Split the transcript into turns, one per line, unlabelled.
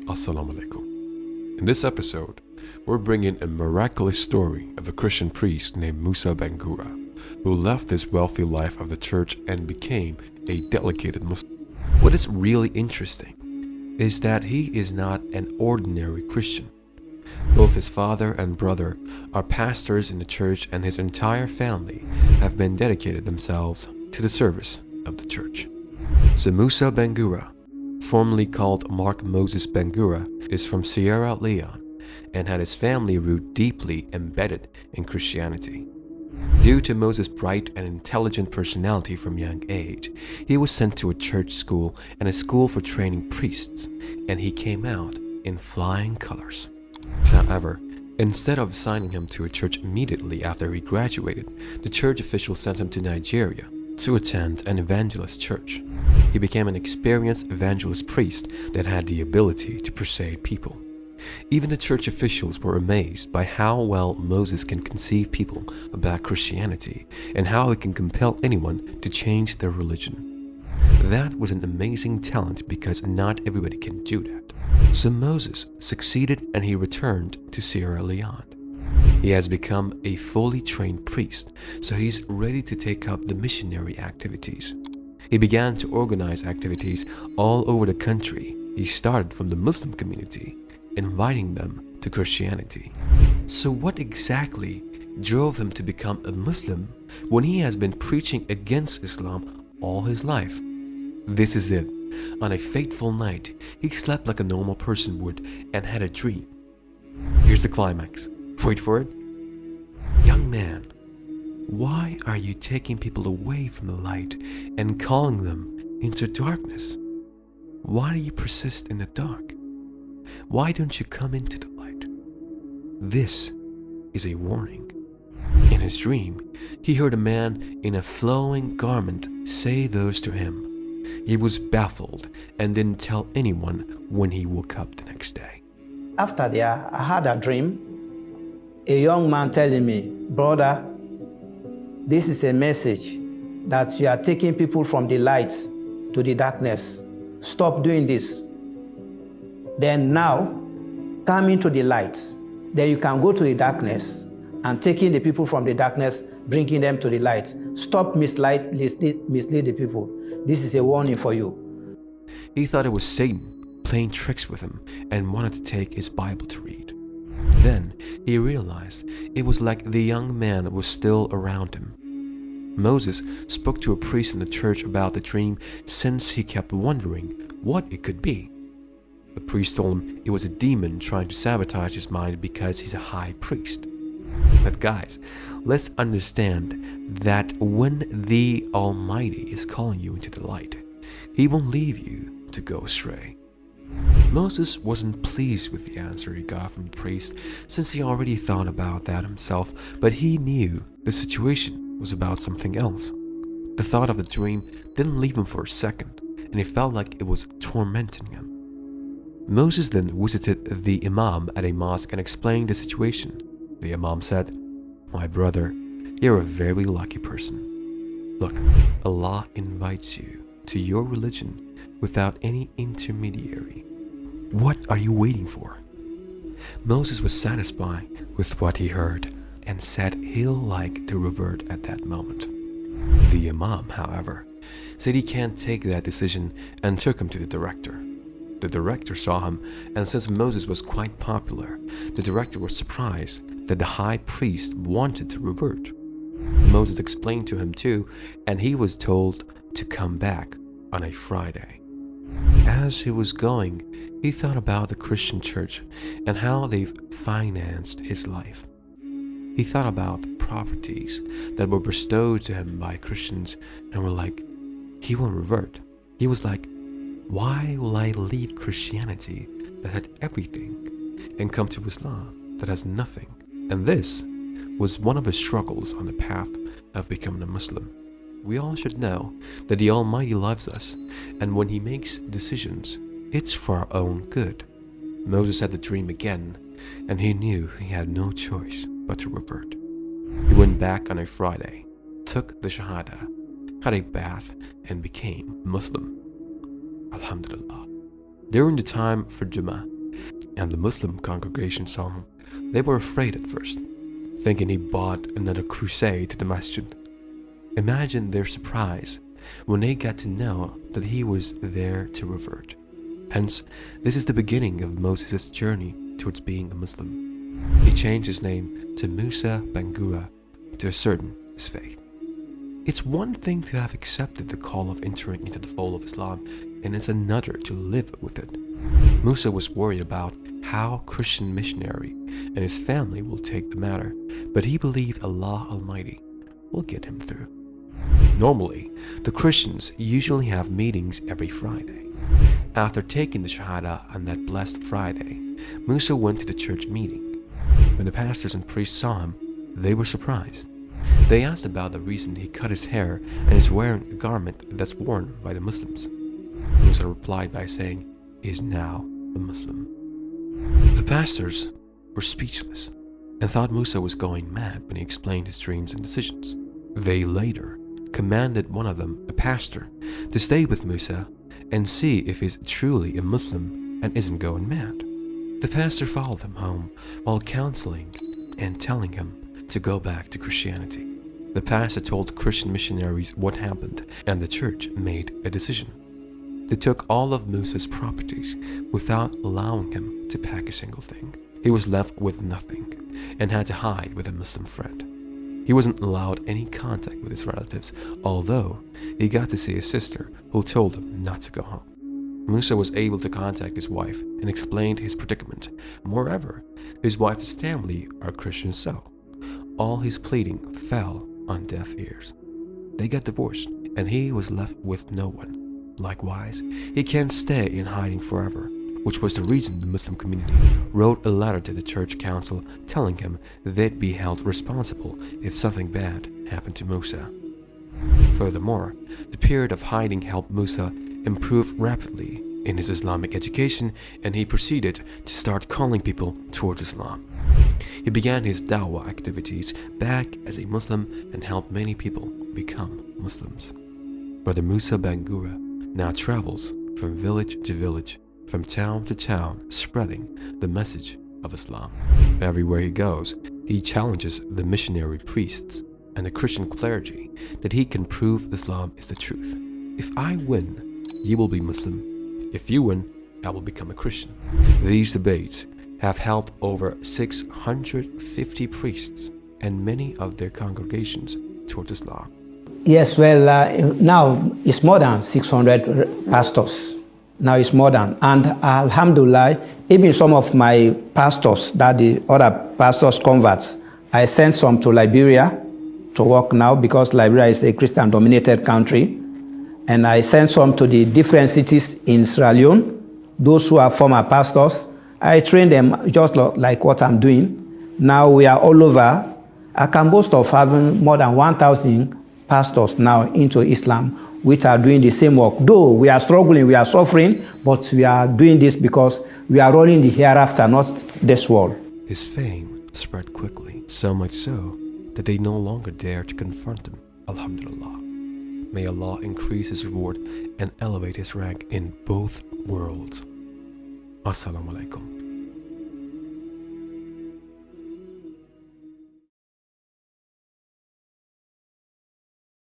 Assalamu alaikum. In this episode, we're bringing a miraculous story of a Christian priest named Musa Bangura, who left his wealthy life of the church and became a dedicated Muslim. What is really interesting is that he is not an ordinary Christian. Both his father and brother are pastors in the church, and his entire family have been dedicated themselves to the service of the church. So Musa Bangura, formerly called Mark Moses Bangura, is from Sierra Leone and had his family root deeply embedded in Christianity. Due to Moses' bright and intelligent personality from young age, he was sent to a church school and a school for training priests, and he came out in flying colors. However, instead of assigning him to a church immediately after he graduated, the church officials sent him to Nigeria to attend an evangelist church. He became an experienced evangelist priest that had the ability to persuade people. Even the church officials were amazed by how well Moses can conceive people about Christianity and how he can compel anyone to change their religion. That was an amazing talent because not everybody can do that. So Moses succeeded and he returned to Sierra Leone. He has become a fully trained priest, so he's ready to take up the missionary activities. He began to organize activities all over the country. He started from the Muslim community, inviting them to Christianity. So what exactly drove him to become a Muslim when he has been preaching against Islam all his life? This is it. On a fateful night, he slept like a normal person would and had a dream. Here's the climax. Wait for it. Young man, why are you taking people away from the light and calling them into darkness? Why do you persist in the dark? Why don't you come into the light? This is a warning. In his dream, he heard a man in a flowing garment say those to him. He was baffled and didn't tell anyone when he woke up the next day.
After that, I had a dream. A young man telling me, brother, this is a message that you are taking people from the light to the darkness. Stop doing this. Then now, come into the light. Then you can go to the darkness and taking the people from the darkness, bringing them to the light. Stop mislead the people. This is a warning for you.
He thought it was Satan playing tricks with him and wanted to take his Bible to read. Then he realized it was like the young man was still around him. Moses spoke to a priest in the church about the dream since he kept wondering what it could be. The priest told him it was a demon trying to sabotage his mind because he's a high priest. But guys, let's understand that when the Almighty is calling you into the light, He won't leave you to go astray. Moses wasn't pleased with the answer he got from the priest since he already thought about that himself, but he knew the situation was about something else. The thought of the dream didn't leave him for a second, and he felt like it was tormenting him. Moses then visited the Imam at a mosque and explained the situation. The Imam said, "My brother, you're a very lucky person. Look, Allah invites you to your religion without any intermediary. What are you waiting for?" Moses was satisfied with what he heard and said he'll like to revert at that moment. The Imam, however, said he can't take that decision and took him to the director. The director saw him, and since Moses was quite popular, the director was surprised that the high priest wanted to revert. Moses explained to him too, and he was told to come back on a Friday. As he was going, he thought about the Christian church and how they've financed his life. He thought about the properties that were bestowed to him by Christians and were like, he won't revert. He was like, why will I leave Christianity that had everything and come to Islam that has nothing? And this was one of his struggles on the path of becoming a Muslim. We all should know that the Almighty loves us, and when He makes decisions, it's for our own good. Moses had the dream again, and he knew he had no choice but to revert. He went back on a Friday, took the Shahada, had a bath, and became Muslim. Alhamdulillah. During the time for Jummah, and the Muslim congregation saw him, they were afraid at first, thinking he bought another crusade to the masjid. Imagine their surprise when they got to know that he was there to revert. Hence, this is the beginning of Moses' journey towards being a Muslim. He changed his name to Musa Bangura to ascertain his faith. It's one thing to have accepted the call of entering into the fold of Islam, and it's another to live with it. Musa was worried about how Christian Missionary and his family will take the matter, but he believed Allah Almighty will get him through. Normally, the Christians usually have meetings every Friday. After taking the Shahada on that blessed Friday, Musa went to the church meeting. When the pastors and priests saw him, they were surprised. They asked about the reason he cut his hair and is wearing a garment that's worn by the Muslims. Musa replied by saying he is now a Muslim. The pastors were speechless and thought Musa was going mad when he explained his dreams and decisions. They later commanded one of them, a pastor, to stay with Musa and see if he's truly a Muslim and isn't going mad. The pastor followed him home while counseling and telling him to go back to Christianity. The pastor told Christian missionaries what happened, and the church made a decision. They took all of Musa's properties without allowing him to pack a single thing. He was left with nothing and had to hide with a Muslim friend. He wasn't allowed any contact with his relatives, although he got to see his sister, who told him not to go home. Musa was able to contact his wife and explained his predicament. Moreover, his wife's family are Christians, so all his pleading fell on deaf ears. They got divorced, and he was left with no one. Likewise, he can't stay in hiding forever, which was the reason the Muslim community wrote a letter to the church council telling him they'd be held responsible if something bad happened to Musa. Furthermore, the period of hiding helped Musa improve rapidly in his Islamic education, and he proceeded to start calling people towards Islam. He began his dawah activities back as a Muslim and helped many people become Muslims. Brother Musa Bangura now travels from village to village, from town to town, spreading the message of Islam. Everywhere he goes, he challenges the missionary priests and the Christian clergy that he can prove Islam is the truth. If I win, you will be Muslim. If you win, I will become a Christian. These debates have helped over 650 priests and many of their congregations toward Islam.
Yes, well, now it's more than 600 pastors. Now it's more than. And alhamdulillah, even some of my pastors, that the other pastors converts, I sent some to Liberia to work now because Liberia is a Christian-dominated country. And I sent some to the different cities in Sierra Leone, those who are former pastors. I trained them just like what I'm doing. Now we are all over. I can boast of having more than 1,000 pastors now into Islam, which are doing the same work. Though we are struggling, we are suffering, but we are doing this because we are running the hereafter, not this world.
His fame spread quickly, so much so that they no longer dare to confront him. Alhamdulillah. May Allah increase his reward and elevate his rank in both worlds. Assalamu alaikum.